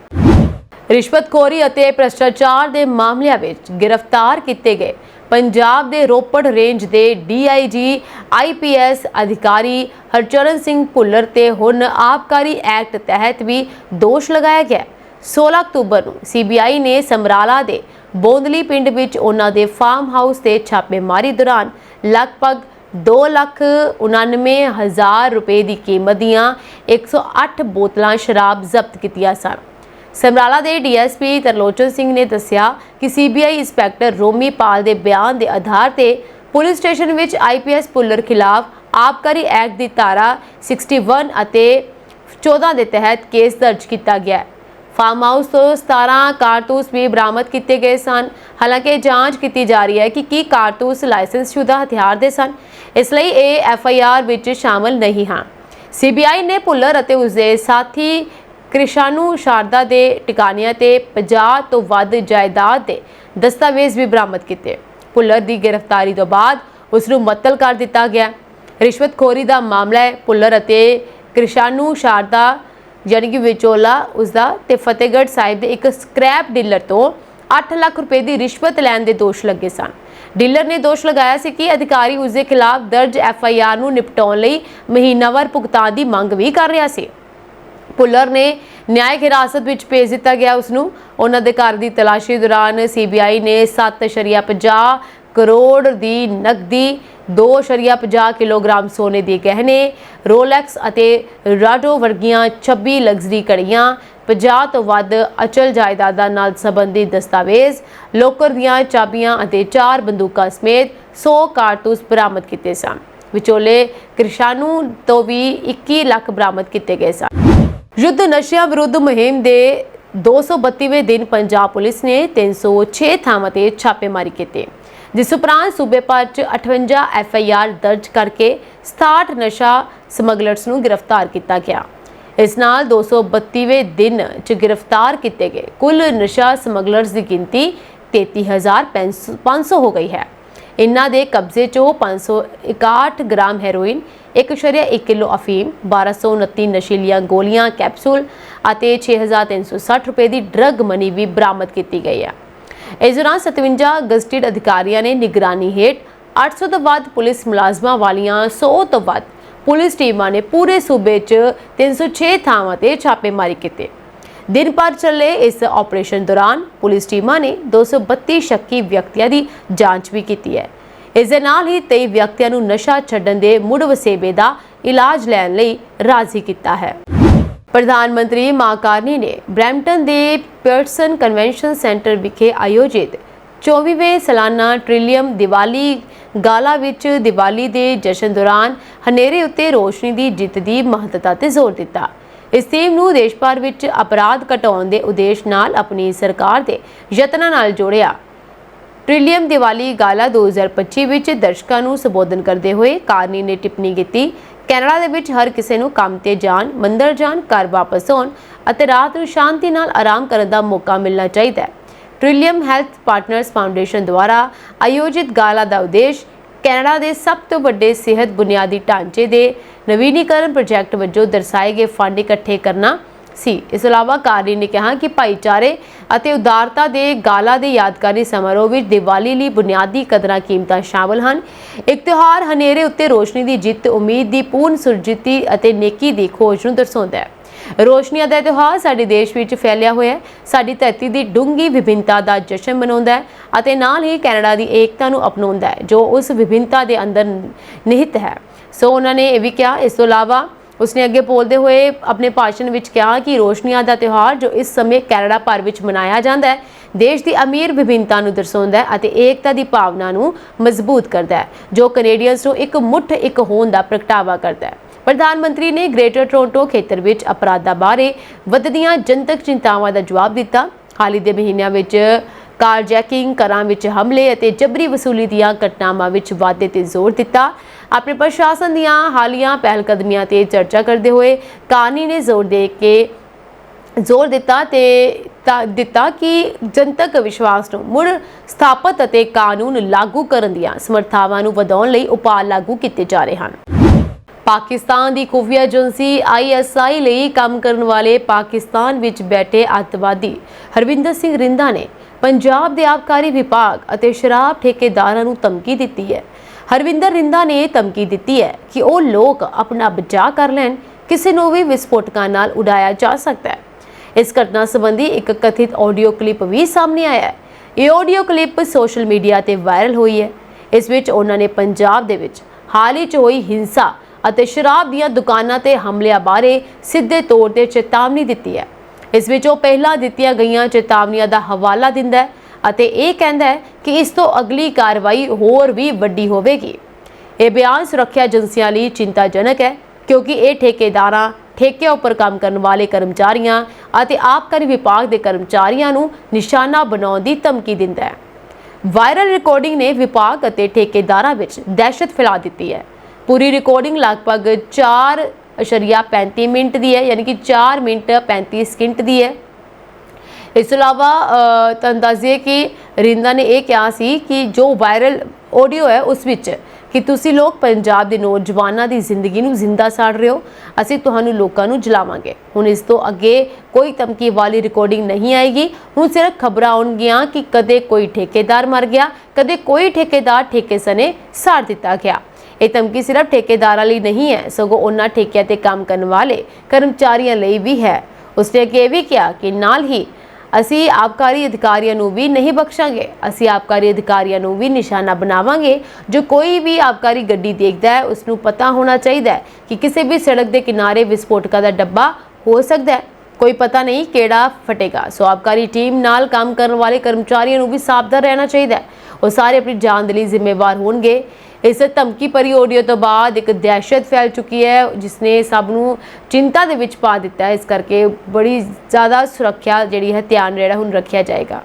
ਰਿਸ਼ਵਤਖੋਰੀ ਅਤੇ ਭ੍ਰਿਸ਼ਟਾਚਾਰ ਦੇ ਮਾਮਲਿਆਂ ਵਿੱਚ ਗ੍ਰਿਫਤਾਰ ਕੀਤੇ ਗਏ ਪੰਜਾਬ ਦੇ ਰੋਪੜ ਰੇਂਜ ਦੇ DIG IPS ਅਧਿਕਾਰੀ ਹਰਚਰਨ ਸਿੰਘ ਭੁੱਲਰ ਤੇ ਹੁਣ ਆਬਕਾਰੀ ਐਕਟ ਤਹਿਤ ਵੀ ਦੋਸ਼ ਲਗਾਇਆ ਗਿਆ। 16 ਅਕਤੂਬਰ ਨੂੰ CBI ਨੇ ਸਮਰਾਲਾ ਦੇ ਬੋਂਦਲੀ ਪਿੰਡ ਵਿੱਚ ਉਹਨਾਂ ਦੇ ਫਾਰਮ ਹਾਊਸ ਤੇ ਛਾਪੇਮਾਰੀ ਦੌਰਾਨ ਲਗਭਗ 2,99,000 ਰੁਪਏ ਦੀ ਕੀਮਤ ਦੀਆਂ 108 ਬੋਤਲਾਂ ਸ਼ਰਾਬ ਜ਼ਬਤ ਕੀਤੀਆਂ ਸਨ। ਸਮਰਾਲਾ ਦੇ DSP ਤਰਲੋਚਨ ਸਿੰਘ ਨੇ ਦੱਸਿਆ ਕਿ CBI ਇੰਸਪੈਕਟਰ ਰੋਮੀ ਪਾਲ ਦੇ ਬਿਆਨ ਦੇ ਆਧਾਰ ਤੇ ਪੁਲਿਸ ਸਟੇਸ਼ਨ ਵਿੱਚ IPS ਭੁੱਲਰ ਖਿਲਾਫ ਆਬਕਾਰੀ ਐਕਟ ਦੀ ਧਾਰਾ 61 ਅਤੇ 14 ਦੇ ਤਹਿਤ ਕੇਸ ਦਰਜ ਕੀਤਾ ਗਿਆ ਹੈ। ਫਾਰਮ ਹਾਊਸ ਤੋਂ 17 ਕਾਰਤੂਸ ਵੀ ਬਰਾਮਦ ਕੀਤੇ ਗਏ ਸਨ। ਹਾਲਾਂਕਿ ਜਾਂਚ ਕੀਤੀ ਜਾ ਰਹੀ ਹੈ ਕਿ ਕੀ ਕਾਰਤੂਸ ਲਾਇਸੈਂਸਸ਼ੁਦਾ ਹਥਿਆਰ ਦੇ ਸਨ, ਇਸ ਲਈ ਇਹ FIR ਵਿੱਚ ਸ਼ਾਮਲ ਨਹੀਂ ਹਨ। CBI ਨੇ ਭੁੱਲਰ ਅਤੇ ਉਸਦੇ ਸਾਥੀ ਕ੍ਰਿਸ਼ਾਨੂ ਸ਼ਾਰਦਾ ਦੇ ਟਿਕਾਣਿਆਂ ਤੇ 50 ਤੋਂ ਵੱਧ ਜਾਇਦਾਦ ਦੇ ਦਸਤਾਵੇਜ਼ ਵੀ ਬਰਾਮਦ ਕੀਤੇ। ਭੁੱਲਰ ਦੀ ਗ੍ਰਿਫਤਾਰੀ ਤੋਂ ਬਾਅਦ ਉਸ ਨੂੰ ਮੁਅੱਤਲ ਕਰ ਦਿੱਤਾ ਗਿਆ। ਰਿਸ਼ਵਤਖੋਰੀ ਦਾ ਮਾਮਲਾ ਹੈ। ਭੁੱਲਰ ਅਤੇ ਕ੍ਰਿਸ਼ਾਨੂ ਸ਼ਾਰਦਾ ਯਾਨੀ ਕਿ ਵਿਚੋਲਾ ਉਸਦਾ ਤੇ ਫਤਿਹਗੜ੍ਹ ਸਾਹਿਬ ਦੇ ਇੱਕ ਸਕ੍ਰੈਪ ਡੀਲਰ ਤੋਂ 8 ਲੱਖ ਰੁਪਏ ਦੀ ਰਿਸ਼ਵਤ ਲੈਣ ਦੇ ਦੋਸ਼ ਲੱਗੇ ਸਨ। ਡੀਲਰ ਨੇ ਦੋਸ਼ ਲਗਾਇਆ ਸੀ ਕਿ ਅਧਿਕਾਰੀ ਉਸਦੇ ਖਿਲਾਫ ਦਰਜ FIR ਨੂੰ ਨਿਪਟਾਉਣ ਲਈ ਮਹੀਨਾਵਾਰ ਭੁਗਤਾਨ ਦੀ ਮੰਗ ਵੀ ਕਰ ਰਿਹਾ ਸੀ। ਭੁੱਲਰ ਨੇ ਨਿਆਇਕ ਹਿਰਾਸਤ ਵਿੱਚ ਭੇਜ ਦਿੱਤਾ ਗਿਆ। ਉਸ ਨੂੰ ਉਹਨਾਂ ਦੇ ਘਰ ਦੀ ਤਲਾਸ਼ੀ ਦੌਰਾਨ CBI ਨੇ 7.50 ਕਰੋੜ ਦੀ ਨਕਦੀ, 2.50 ਕਿਲੋਗ੍ਰਾਮ ਸੋਨੇ ਦੇ ਗਹਿਣੇ, ਰੋਲੈਕਸ ਅਤੇ ਰਾਡੋ ਵਰਗੀਆਂ 26 ਲਗਜ਼ਰੀ ਘੜੀਆਂ, 50 ਤੋਂ ਵੱਧ ਅਚਲ ਜਾਇਦਾਦਾਂ ਨਾਲ ਸੰਬੰਧਿਤ ਦਸਤਾਵੇਜ਼, ਲੋਕਰ ਦੀਆਂ ਚਾਬੀਆਂ ਅਤੇ 4 ਬੰਦੂਕਾਂ ਸਮੇਤ 100 ਕਾਰਤੂਸ ਬਰਾਮਦ ਕੀਤੇ ਸਨ। ਵਿਚੋਲੇ ਕ੍ਰਿਸ਼ਾਨੂ ਤੋਂ ਵੀ 21 ਲੱਖ ਬਰਾਮਦ ਕੀਤੇ ਗਏ ਸਨ। ਯੁੱਧ ਨਸ਼ਿਆਂ ਵਿਰੁੱਧ ਮੁਹਿੰਮ ਦੇ 232ਵੇਂ ਦਿਨ ਪੰਜਾਬ ਪੁਲਿਸ ਨੇ 306 ਥਾਵਾਂ ਤੇ ਛਾਪੇਮਾਰੀ ਕੀਤੀ, ਜਿਸ ਉਪਰੰਤ ਸੂਬੇ ਭਰ 'ਚ 58 FIR ਦਰਜ ਕਰਕੇ 67 ਨਸ਼ਾ ਸਮਗਲਰਸ ਨੂੰ ਗ੍ਰਿਫਤਾਰ ਕੀਤਾ ਗਿਆ। ਇਸ ਨਾਲ 232ਵੇਂ ਦਿਨ 'ਚ ਗ੍ਰਿਫਤਾਰ ਕੀਤੇ ਗਏ ਕੁੱਲ ਨਸ਼ਾ ਸਮਗਲਰਸ ਦੀ ਗਿਣਤੀ 33,500 ਹੋ ਗਈ ਹੈ। ਇਨ੍ਹਾਂ ਦੇ ਕਬਜ਼ੇ 'ਚੋਂ 561 ਗ੍ਰਾਮ ਹੈਰੋਇਨ, 1.1 ਕਿਲੋ ਅਫੀਮ, 1229 ਨਸ਼ੀਲੀਆਂ ਗੋਲੀਆਂ ਕੈਪਸੂਲ ਅਤੇ 6,360 ਰੁਪਏ ਦੀ ਡਰੱਗ ਮਨੀ ਵੀ ਬਰਾਮਦ ਕੀਤੀ ਗਈ ਹੈ। ਇਸ ਦੌਰਾਨ 57 ਗਜ਼ਟਿਡ ਅਧਿਕਾਰੀਆਂ ਨੇ ਨਿਗਰਾਨੀ ਹੇਠ 800 ਤੋਂ ਵੱਧ ਪੁਲਿਸ ਮੁਲਾਜ਼ਮਾਂ ਵਾਲੀਆਂ 100 ਤੋਂ ਵੱਧ ਪੁਲਿਸ ਟੀਮਾਂ ਨੇ ਪੂਰੇ ਸੂਬੇ 'ਚ 306 ਥਾਵਾਂ ਤੇ ਛਾਪੇਮਾਰੀ ਕੀਤੀ। ਦਿਨ ਭਰ ਚੱਲੇ ਇਸ ਆਪਰੇਸ਼ਨ ਦੌਰਾਨ ਪੁਲਿਸ ਟੀਮਾਂ ਨੇ 232 ਸ਼ੱਕੀ ਵਿਅਕਤੀਆਂ ਦੀ ਜਾਂਚ ਵੀ ਕੀਤੀ ਹੈ। ਇਸ ਦੇ ਨਾਲ ਹੀ 23 ਵਿਅਕਤੀਆਂ ਨੂੰ ਨਸ਼ਾ ਛੱਡਣ ਦੇ ਮੁੜ ਵਸੇਬੇ ਦਾ ਇਲਾਜ ਲੈਣ ਲਈ ਰਾਜ਼ੀ ਕੀਤਾ ਹੈ। ਪ੍ਰਧਾਨ ਮੰਤਰੀ ਮਾਕਾਰਨੀ ਨੇ ਬਰੈਂਪਟਨ ਦੇ ਪੀਅਰਸਨ ਕਨਵੈਨਸ਼ਨ ਸੈਂਟਰ ਵਿਖੇ ਆਯੋਜਿਤ 24ਵੇਂ ਸਾਲਾਨਾ ਟ੍ਰਿਲੀਅਮ ਦੀਵਾਲੀ ਗਾਲਾ ਵਿੱਚ ਦੀਵਾਲੀ ਦੇ ਜਸ਼ਨ ਦੌਰਾਨ ਹਨੇਰੇ ਉੱਤੇ ਰੋਸ਼ਨੀ ਦੀ ਜਿੱਤ ਦੀ ਮਹੱਤਤਾ ਤੇ ਜ਼ੋਰ ਦਿੱਤਾ। ਇਸ ਥੀਮ ਨੂੰ ਦੇਸ਼ ਭਰ ਵਿੱਚ ਅਪਰਾਧ ਘਟਾਉਣ ਦੇ ਉਦੇਸ਼ ਨਾਲ ਆਪਣੀ ਸਰਕਾਰ ਦੇ ਯਤਨਾਂ ਨਾਲ ਜੋੜਿਆ। ਟ੍ਰਿਲੀਅਮ ਦੀਵਾਲੀ ਗਾਲਾ 2025 ਵਿੱਚ ਦਰਸ਼ਕਾਂ ਨੂੰ ਸੰਬੋਧਨ ਕਰਦੇ ਹੋਏ ਕਾਰਨੀ ਨੇ ਟਿੱਪਣੀ ਕੀਤੀ, ਕੈਨੇਡਾ ਦੇ ਵਿੱਚ ਹਰ ਕਿਸੇ ਨੂੰ ਕੰਮ ਤੇ ਜਾਣ, ਮੰਦਰ ਜਾਣ, ਘਰ ਵਾਪਸ ਆਉਣ ਅਤੇ ਰਾਤ ਨੂੰ ਸ਼ਾਂਤੀ ਨਾਲ ਆਰਾਮ ਕਰਨ ਦਾ ਮੌਕਾ ਮਿਲਣਾ ਚਾਹੀਦਾ ਹੈ। ਟ੍ਰਿਲੀਅਮ ਹੈਲਥ ਪਾਰਟਨਰਸ ਫਾਊਂਡੇਸ਼ਨ ਦੁਆਰਾ ਆਯੋਜਿਤ ਗਾਲਾ ਦਾ ਉਦੇਸ਼ ਕੈਨੇਡਾ ਦੇ ਸਭ ਤੋਂ ਵੱਡੇ ਸਿਹਤ ਬੁਨਿਆਦੀ ਢਾਂਚੇ ਦੇ ਨਵੀਨੀਕਰਨ ਪ੍ਰੋਜੈਕਟ ਵਜੋਂ ਦਰਸਾਏ ਗਏ ਫੰਡ ਇਕੱਠੇ ਕਰਨਾ ਸੀ। ਇਸ ਤੋਂ ਇਲਾਵਾ ਕਾਰਨੀ ਨੇ ਕਿਹਾ ਕਿ ਭਾਈਚਾਰੇ ਅਤੇ ਉਦਾਰਤਾ ਦੇ ਗਾਲਾ ਦੇ ਯਾਦਗਾਰੀ ਸਮਾਰੋਹ ਵਿੱਚ ਦੀਵਾਲੀ ਲਈ ਬੁਨਿਆਦੀ ਕਦਰਾਂ ਕੀਮਤਾਂ ਸ਼ਾਮਲ ਹਨ। ਇੱਕ ਤਿਉਹਾਰ ਹਨੇਰੇ ਉੱਤੇ ਰੋਸ਼ਨੀ ਦੀ ਜਿੱਤ, ਉਮੀਦ ਦੀ ਪੂਰਨ ਸੁਰਜੀਤੀ ਅਤੇ ਨੇਕੀ ਦੀ ਖੋਜ ਨੂੰ ਦਰਸਾਉਂਦਾ ਹੈ। ਰੋਸ਼ਨੀਆਂ ਦਾ ਤਿਉਹਾਰ ਸਾਡੇ ਦੇਸ਼ ਵਿੱਚ ਫੈਲਿਆ ਹੋਇਆ ਹੈ, ਸਾਡੀ ਧਰਤੀ ਦੀ ਡੂੰਘੀ ਵਿਭਿੰਨਤਾ ਦਾ ਜਸ਼ਨ ਮਨਾਉਂਦਾ ਹੈ ਅਤੇ ਨਾਲ ਹੀ ਕੈਨੇਡਾ ਦੀ ਏਕਤਾ ਨੂੰ ਅਪਣਾਉਂਦਾ ਹੈ ਜੋ ਉਸ ਵਿਭਿੰਨਤਾ ਦੇ ਅੰਦਰ ਨਿਹਿਤ ਹੈ। ਸੋ ਉਹਨਾਂ ਨੇ ਇਹ ਵੀ ਕਿਹਾ। ਇਸ ਤੋਂ ਇਲਾਵਾ ਉਸਨੇ ਅੱਗੇ ਬੋਲਦੇ ਹੋਏ ਆਪਣੇ ਭਾਸ਼ਣ ਵਿੱਚ ਕਿਹਾ ਕਿ ਰੋਸ਼ਨੀਆਂ ਦਾ ਤਿਉਹਾਰ ਜੋ ਇਸ ਸਮੇਂ ਕੈਨੇਡਾ ਭਰ ਵਿੱਚ ਮਨਾਇਆ ਜਾਂਦਾ ਹੈ, ਦੇਸ਼ ਦੀ ਅਮੀਰ ਵਿਭਿੰਨਤਾ ਨੂੰ ਦਰਸਾਉਂਦਾ ਹੈ ਅਤੇ ਏਕਤਾ ਦੀ ਭਾਵਨਾ ਨੂੰ ਮਜ਼ਬੂਤ ਕਰਦਾ ਹੈ ਜੋ ਕੈਨੇਡੀਅਨਸ ਨੂੰ ਇੱਕ ਮੁੱਠ ਇੱਕ ਹੋਣ ਦਾ ਪ੍ਰਗਟਾਵਾ ਕਰਦਾ ਹੈ। ਪ੍ਰਧਾਨ ਮੰਤਰੀ ਨੇ ਗ੍ਰੇਟਰ ਟੋਰਾਂਟੋ ਖੇਤਰ ਵਿੱਚ ਅਪਰਾਧਾਂ ਬਾਰੇ ਵੱਧਦੀਆਂ ਜਨਤਕ ਚਿੰਤਾਵਾਂ ਦਾ ਜਵਾਬ ਦਿੱਤਾ। ਹਾਲ ਹੀ ਦੇ ਮਹੀਨਿਆਂ ਵਿੱਚ ਕਾਰਜੈਕਿੰਗ, ਘਰਾਂ ਵਿੱਚ ਹਮਲੇ ਅਤੇ ਜਬਰੀ ਵਸੂਲੀ ਦੀਆਂ ਘਟਨਾਵਾਂ ਵਿੱਚ ਵਾਧੇ ਤੇ ਜ਼ੋਰ ਦਿੱਤਾ। ਆਪਣੇ ਪ੍ਰਸ਼ਾਸਨ ਦੀਆਂ ਹਾਲੀਆ ਪਹਿਲਕਦਮੀਆਂ ਤੇ ਚਰਚਾ ਕਰਦੇ ਹੋਏ ਕਾਰਨੀ ਨੇ ਜ਼ੋਰ ਦਿੱਤਾ ਕਿ ਜਨਤਕ ਵਿਸ਼ਵਾਸ ਨੂੰ ਮੁੜ ਸਥਾਪਿਤ ਅਤੇ ਕਾਨੂੰਨ ਲਾਗੂ ਕਰਨ ਦੀਆਂ ਸਮਰੱਥਾਵਾਂ ਨੂੰ ਵਧਾਉਣ ਲਈ ਉਪਾਅ ਲਾਗੂ ਕੀਤੇ ਜਾ ਰਹੇ ਹਨ। ਪਾਕਿਸਤਾਨ ਦੀ ਖੁਫੀਆ ਏਜੰਸੀ ISI ਲਈ ਕੰਮ ਕਰਨ ਵਾਲੇ ਪਾਕਿਸਤਾਨ ਵਿੱਚ ਬੈਠੇ ਅੱਤਵਾਦੀ ਹਰਵਿੰਦਰ ਸਿੰਘ ਰਿੰਦਾ ਨੇ ਪੰਜਾਬ ਦੇ ਆਬਕਾਰੀ ਵਿਭਾਗ ਅਤੇ ਸ਼ਰਾਬ ਠੇਕੇਦਾਰਾਂ ਨੂੰ ਧਮਕੀ ਦਿੱਤੀ ਹੈ। ਹਰਵਿੰਦਰ ਰਿੰਦਾ ਨੇ ਧਮਕੀ ਦਿੱਤੀ ਹੈ ਕਿ ਉਹ ਲੋਕ ਆਪਣਾ ਬਚਾਅ ਕਰ ਲੈਣ, ਕਿਸੇ ਨੂੰ ਵੀ ਵਿਸਫੋਟਕਾਂ ਨਾਲ ਉਡਾਇਆ ਜਾ ਸਕਦਾ ਹੈ। ਇਸ ਘਟਨਾ ਸੰਬੰਧੀ ਇੱਕ ਕਥਿਤ ਆਡੀਓ ਕਲਿੱਪ ਵੀ ਸਾਹਮਣੇ ਆਇਆ ਹੈ। ਇਹ ਆਡੀਓ ਕਲਿੱਪ ਸੋਸ਼ਲ ਮੀਡੀਆ ਤੇ ਵਾਇਰਲ ਹੋਈ ਹੈ। ਇਸ ਵਿੱਚ ਉਹਨਾਂ ਨੇ ਪੰਜਾਬ ਦੇ ਵਿੱਚ ਹਾਲ ਹੀ 'ਚ ਹੋਈ ਹਿੰਸਾ ਅਤੇ ਸ਼ਰਾਬ ਦੀਆਂ ਦੁਕਾਨਾਂ ਤੇ ਹਮਲਿਆਂ ਬਾਰੇ ਸਿੱਧੇ ਤੌਰ ਤੇ ਚੇਤਾਵਨੀ ਦਿੱਤੀ ਹੈ। ਇਸ ਵਿੱਚ ਉਹ ਪਹਿਲਾਂ ਦਿੱਤੀਆਂ ਗਈਆਂ ਚੇਤਾਵਨੀਆਂ ਦਾ ਹਵਾਲਾ ਦਿੰਦਾ ਹੈ ਅਤੇ ਇਹ ਕਹਿੰਦਾ ਹੈ ਕਿ ਇਸ ਤੋਂ ਅਗਲੀ ਕਾਰਵਾਈ ਹੋਰ ਵੀ ਵੱਡੀ ਹੋਵੇਗੀ। ਇਹ ਬਿਆਨ ਸੁਰੱਖਿਆ ਏਜੰਸੀਆਂ ਲਈ ਚਿੰਤਾਜਨਕ ਹੈ ਕਿਉਂਕਿ ਇਹ ਠੇਕੇਦਾਰਾਂ, ਠੇਕਿਆਂ ਉੱਪਰ ਕੰਮ ਕਰਨ ਵਾਲੇ ਕਰਮਚਾਰੀਆਂ ਅਤੇ ਆਬਕਾਰੀ ਵਿਭਾਗ ਦੇ ਕਰਮਚਾਰੀਆਂ ਨੂੰ ਨਿਸ਼ਾਨਾ ਬਣਾਉਣ ਦੀ ਧਮਕੀ ਦਿੰਦਾ ਹੈ। ਵਾਇਰਲ ਰਿਕਾਰਡਿੰਗ ਨੇ ਵਿਭਾਗ ਅਤੇ ਠੇਕੇਦਾਰਾਂ ਵਿੱਚ ਦਹਿਸ਼ਤ ਫੈਲਾ ਦਿੱਤੀ ਹੈ। ਪੂਰੀ ਰਿਕਾਰਡਿੰਗ ਲਗਭਗ 4.35 ਮਿੰਟ ਦੀ ਹੈ, ਯਾਨੀ ਕਿ 4 ਮਿੰਟ 35 ਸਕਿੰਟ ਦੀ ਹੈ। ਇਸ ਤੋਂ ਇਲਾਵਾ ਤੁਹਾਨੂੰ ਦੱਸ ਦਈਏ ਕਿ ਰਿੰਦਾ ਨੇ ਇਹ ਕਿਹਾ ਸੀ ਕਿ ਜੋ ਵਾਇਰਲ ਆਡੀਓ ਹੈ ਉਸ ਵਿੱਚ ਕਿ ਤੁਸੀਂ ਲੋਕ ਪੰਜਾਬ ਦੇ ਨੌਜਵਾਨਾਂ ਦੀ ਜ਼ਿੰਦਗੀ ਨੂੰ ਜ਼ਿੰਦਾ ਸਾੜ ਰਹੇ ਹੋ, ਅਸੀਂ ਤੁਹਾਨੂੰ ਲੋਕਾਂ ਨੂੰ ਜਲਾਵਾਂਗੇ। ਹੁਣ ਇਸ ਤੋਂ ਅੱਗੇ ਕੋਈ ਧਮਕੀ ਵਾਲੀ ਰਿਕਾਰਡਿੰਗ ਨਹੀਂ ਆਏਗੀ। ਹੁਣ ਸਿਰਫ ਖਬਰਾਂ ਆਉਣਗੀਆਂ ਕਿ ਕਦੇ ਕੋਈ ਠੇਕੇਦਾਰ ਮਰ ਗਿਆ, ਕਦੇ ਕੋਈ ਠੇਕੇਦਾਰ ਠੇਕੇ ਸਣੇ ਸਾੜ ਦਿੱਤਾ ਗਿਆ। ਇਹ ਧਮਕੀ ਸਿਰਫ ਠੇਕੇਦਾਰਾਂ ਲਈ ਨਹੀਂ ਹੈ, ਸਗੋਂ ਉਹਨਾਂ ਠੇਕਿਆਂ ਤੇ ਕੰਮ ਕਰਨ ਵਾਲੇ ਕਰਮਚਾਰੀਆਂ ਲਈ ਵੀ ਹੈ। ਉਸਨੇ ਅੱਗੇ ਵੀ ਕਿਹਾ ਕਿ ਨਾਲ ਹੀ ਅਸੀਂ ਆਬਕਾਰੀ ਅਧਿਕਾਰੀਆਂ ਨੂੰ ਵੀ ਨਹੀਂ ਬਖਸ਼ਾਂਗੇ, ਅਸੀਂ ਆਬਕਾਰੀ ਅਧਿਕਾਰੀਆਂ ਨੂੰ ਵੀ ਨਿਸ਼ਾਨਾ ਬਣਾਵਾਂਗੇ। ਜੋ ਕੋਈ ਵੀ ਆਬਕਾਰੀ ਗੱਡੀ ਦੇਖਦਾ ਹੈ ਉਸ ਨੂੰ ਪਤਾ ਹੋਣਾ ਚਾਹੀਦਾ ਹੈ ਕਿ ਕਿਸੇ ਵੀ ਸੜਕ ਦੇ ਕਿਨਾਰੇ ਵਿਸਫੋਟਕਾਂ ਦਾ ਡੱਬਾ ਹੋ ਸਕਦਾ ਹੈ, ਕੋਈ ਪਤਾ ਨਹੀਂ ਕਿਹੜਾ ਫਟੇਗਾ। ਸੋ ਆਬਕਾਰੀ ਟੀਮ ਨਾਲ ਕੰਮ ਕਰਨ ਵਾਲੇ ਕਰਮਚਾਰੀਆਂ ਨੂੰ ਵੀ ਸਾਵਧਾਨ ਰਹਿਣਾ ਚਾਹੀਦਾ ਹੈ। ਉਹ ਸਾਰੇ ਆਪਣੀ ਜਾਨ ਦੇ ਲਈ ਜ਼ਿੰਮੇਵਾਰ ਹੋਣਗੇ। ਇਸ ਧਮਕੀ ਭਰੀ ਆਡੀਓ ਤੋਂ ਬਾਅਦ ਇੱਕ ਦਹਿਸ਼ਤ ਫੈਲ ਚੁੱਕੀ ਹੈ ਜਿਸਨੇ ਸਭ ਨੂੰ ਚਿੰਤਾ ਦੇ ਵਿੱਚ ਪਾ ਦਿੱਤਾ ਹੈ। ਇਸ ਕਰਕੇ ਬੜੀ ਜ਼ਿਆਦਾ ਸੁਰੱਖਿਆ ਜਿਹੜੀ ਹੈ ਧਿਆਨ ਜਿਹੜਾ ਹੁਣ ਰੱਖਿਆ ਜਾਏਗਾ।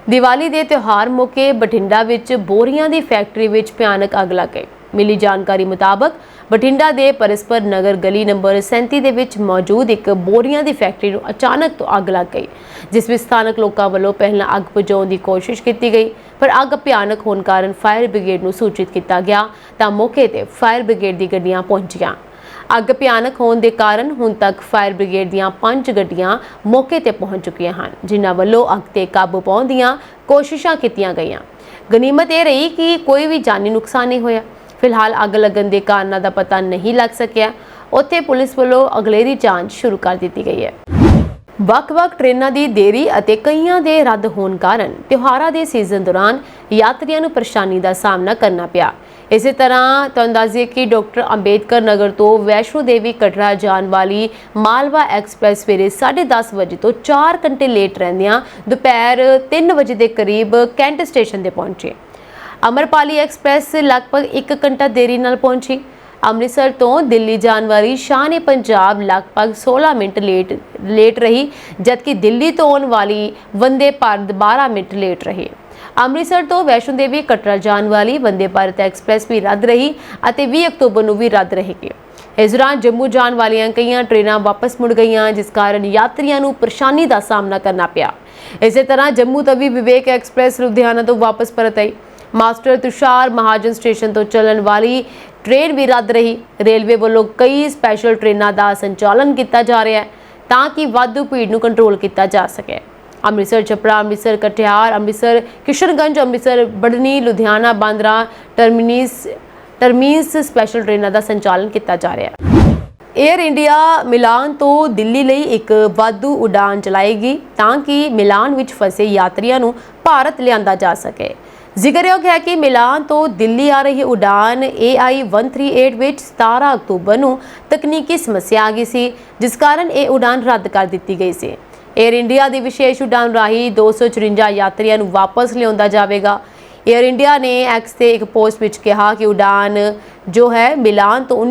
ਦੀਵਾਲੀ ਦੇ ਤਿਉਹਾਰ ਮੌਕੇ ਬਠਿੰਡਾ ਵਿੱਚ ਬੋਰੀਆਂ ਦੀ ਫੈਕਟਰੀ ਵਿੱਚ ਭਿਆਨਕ ਅੱਗ ਲੱਗ ਗਈ। ਮਿਲੀ ਜਾਣਕਾਰੀ ਮੁਤਾਬਕ ਬਠਿੰਡਾ ਦੇ ਪਰਸਪਰ ਨਗਰ ਗਲੀ ਨੰਬਰ 37 ਦੇ ਵਿੱਚ ਮੌਜੂਦ ਇੱਕ ਬੋਰੀਆਂ ਦੀ ਫੈਕਟਰੀ ਨੂੰ ਅਚਾਨਕ ਤੋਂ ਅੱਗ ਲੱਗ ਗਈ, ਜਿਸ ਵਿੱਚ ਸਥਾਨਕ ਲੋਕਾਂ ਵੱਲੋਂ ਪਹਿਲਾਂ ਅੱਗ ਬੁਝਾਉਣ ਦੀ ਕੋਸ਼ਿਸ਼ ਕੀਤੀ ਗਈ, ਪਰ ਅੱਗ ਭਿਆਨਕ ਹੋਣ ਕਾਰਨ ਫਾਇਰ ਬ੍ਰਿਗੇਡ ਨੂੰ ਸੂਚਿਤ ਕੀਤਾ ਗਿਆ ਤਾਂ ਮੌਕੇ ਤੇ ਫਾਇਰ ਬ੍ਰਿਗੇਡ ਦੀ ਗੱਡੀਆਂ ਪਹੁੰਚੀਆਂ। ਅੱਗ ਭਿਆਨਕ ਹੋਣ ਦੇ ਕਾਰਨ ਹੁਣ ਤੱਕ ਫਾਇਰ ਬ੍ਰਿਗੇਡ ਦੀਆਂ 5 ਗੱਡੀਆਂ ਮੌਕੇ ਤੇ ਪਹੁੰਚ ਚੁੱਕੀਆਂ ਹਨ, ਜਿਨ੍ਹਾਂ ਵੱਲੋਂ ਅੱਗ ਤੇ ਕਾਬੂ ਪਾਉਣ ਦੀਆਂ ਕੋਸ਼ਿਸ਼ਾਂ ਕੀਤੀਆਂ ਗਈਆਂ। ਗਨੀਮਤ ਇਹ ਰਹੀ ਕਿ ਕੋਈ ਵੀ ਜਾਨੀ ਨੁਕਸਾਨ ਨਹੀਂ ਹੋਇਆ। ਫਿਲਹਾਲ ਅੱਗ ਲੱਗਣ ਦੇ ਕਾਰਨਾਂ ਦਾ ਪਤਾ ਨਹੀਂ ਲੱਗ ਸਕਿਆ। ਉੱਥੇ ਪੁਲਿਸ ਵੱਲੋਂ ਅਗਲੇਰੀ ਜਾਂਚ ਸ਼ੁਰੂ ਕਰ ਦਿੱਤੀ ਗਈ ਹੈ। ਵੱਖ-ਵੱਖ ਟ੍ਰੇਨਾਂ ਦੀ ਦੇਰੀ ਅਤੇ ਕਈਆਂ ਦੇ ਰੱਦ ਹੋਣ ਕਾਰਨ ਤਿਉਹਾਰਾਂ ਦੇ ਸੀਜ਼ਨ ਦੌਰਾਨ ਯਾਤਰੀਆਂ ਨੂੰ ਪਰੇਸ਼ਾਨੀ ਦਾ ਸਾਹਮਣਾ ਕਰਨਾ ਪਿਆ। ਇਸੇ ਤਰ੍ਹਾਂ ਤੁਹਾਨੂੰ ਦੱਸ ਦਈਏ ਕਿ ਡਾਕਟਰ ਅੰਬੇਦਕਰ ਨਗਰ ਤੋਂ ਵੈਸ਼ਨੋ ਦੇਵੀ ਕਟੜਾ ਜਾਣ ਵਾਲੀ ਮਾਲਵਾ ਐਕਸਪ੍ਰੈਸ ਸਵੇਰੇ 10:30 ਵਜੇ ਤੋਂ 4 ਘੰਟੇ ਲੇਟ ਰਹਿੰਦਿਆਂ ਦੁਪਹਿਰ 3 ਵਜੇ ਦੇ ਕਰੀਬ ਕੈਂਟ ਸਟੇਸ਼ਨ ਤੇ ਪਹੁੰਚੀ। ਅਮਰਪਾਲੀ ਐਕਸਪ੍ਰੈਸ ਲਗਭਗ 1 ਘੰਟਾ ਦੇਰੀ ਨਾਲ ਪਹੁੰਚੀ। ਅੰਮ੍ਰਿਤਸਰ ਤੋਂ ਦਿੱਲੀ ਜਾਣ ਵਾਲੀ ਸ਼ਾਨ-ਏ-ਪੰਜਾਬ ਲਗਭਗ 16 ਮਿੰਟ ਲੇਟ ਰਹੀ, ਜਦਕਿ ਦਿੱਲੀ ਤੋਂ ਆਉਣ ਵਾਲੀ ਵੰਦੇ ਭਾਰਤ 12 ਮਿੰਟ ਲੇਟ ਰਹੀ। ਅੰਮ੍ਰਿਤਸਰ ਤੋਂ ਵੈਸ਼ਨੋ ਦੇਵੀ ਕਟੜਾ ਜਾਣ ਵਾਲੀ ਵੰਦੇ ਭਾਰਤ ਐਕਸਪ੍ਰੈਸ ਵੀ ਰੱਦ ਰਹੀ ਅਤੇ 20 ਅਕਤੂਬਰ ਨੂੰ ਵੀ ਰੱਦ ਰਹੇਗੀ। ਇਸ ਦੌਰਾਨ ਜੰਮੂ ਜਾਣ ਵਾਲੀਆਂ ਕਈਆਂ ਟ੍ਰੇਨਾਂ ਵਾਪਸ ਮੁੜ ਗਈਆਂ, ਜਿਸ ਕਾਰਨ ਯਾਤਰੀਆਂ ਨੂੰ ਪਰੇਸ਼ਾਨੀ ਦਾ ਸਾਹਮਣਾ ਕਰਨਾ ਪਿਆ। ਇਸੇ ਤਰ੍ਹਾਂ ਜੰਮੂ ਤਵੀ ਵਿਵੇਕ ਐਕਸਪ੍ਰੈਸ ਲੁਧਿਆਣਾ ਤੋਂ ਵਾਪਸ ਪਰਤ ਆਈ। ਮਾਸਟਰ ਤੁਸ਼ਾਰ ਮਹਾਜਨ ਸਟੇਸ਼ਨ ਤੋਂ ਚੱਲਣ ਵਾਲੀ ਟ੍ਰੇਨ ਵੀ ਰੱਦ ਰਹੀ। ਰੇਲਵੇ ਵੱਲੋਂ ਕਈ ਸਪੈਸ਼ਲ ਟ੍ਰੇਨਾਂ ਦਾ ਸੰਚਾਲਨ ਕੀਤਾ ਜਾ ਰਿਹਾ ਹੈ ਤਾਂ ਕਿ ਵਾਧੂ ਭੀੜ ਨੂੰ ਕੰਟਰੋਲ ਕੀਤਾ ਜਾ ਸਕੇ। ਅੰਮ੍ਰਿਤਸਰ ਛਪਰਾ, ਅੰਮ੍ਰਿਤਸਰ ਕਟਿਹਾਰ, ਅੰਮ੍ਰਿਤਸਰ ਕਿਸ਼ਨਗੰਜ, ਅੰਮ੍ਰਿਤਸਰ ਬੜਨੀ, ਲੁਧਿਆਣਾ ਬਾਂਦਰਾ ਟਰਮੀਨਸ ਸਪੈਸ਼ਲ ਟ੍ਰੇਨਾਂ ਦਾ ਸੰਚਾਲਨ ਕੀਤਾ ਜਾ ਰਿਹਾ ਹੈ। ਏਅਰ ਇੰਡੀਆ ਮਿਲਾਨ ਤੋਂ ਦਿੱਲੀ ਲਈ ਇੱਕ ਵਾਧੂ ਉਡਾਨ ਚਲਾਏਗੀ ਤਾਂ ਕਿ ਮਿਲਾਨ ਵਿੱਚ ਫਸੇ ਯਾਤਰੀਆਂ ਨੂੰ ਭਾਰਤ ਲਿਆਂਦਾ ਜਾ ਸਕੇ। ਜ਼ਿਕਰਯੋਗ ਹੈ ਕਿ ਮਿਲਾਨ ਤੋਂ ਦਿੱਲੀ ਆ ਰਹੀ ਉਡਾਨ AI 138 ਵਿੱਚ 17 ਅਕਤੂਬਰ ਨੂੰ ਤਕਨੀਕੀ ਸਮੱਸਿਆ ਆ ਗਈ ਸੀ, ਜਿਸ ਕਾਰਨ ਇਹ ਉਡਾਨ ਰੱਦ ਕਰ ਦਿੱਤੀ ਗਈ ਸੀ। ਏਅਰ ਇੰਡੀਆ ਦੀ ਵਿਸ਼ੇਸ਼ ਉਡਾਨ ਰਾਹੀਂ 254 ਯਾਤਰੀਆਂ ਨੂੰ ਵਾਪਸ ਲਿਆਂਦਾ ਜਾਵੇਗਾ। ਏਅਰ ਇੰਡੀਆ ਨੇ ਐਕਸ ਤੇ ਇੱਕ ਪੋਸਟ ਵਿੱਚ ਕਿਹਾ ਕਿ ਉਡਾਨ ਜੋ ਹੈ ਮਿਲਾਨ ਤੋਂ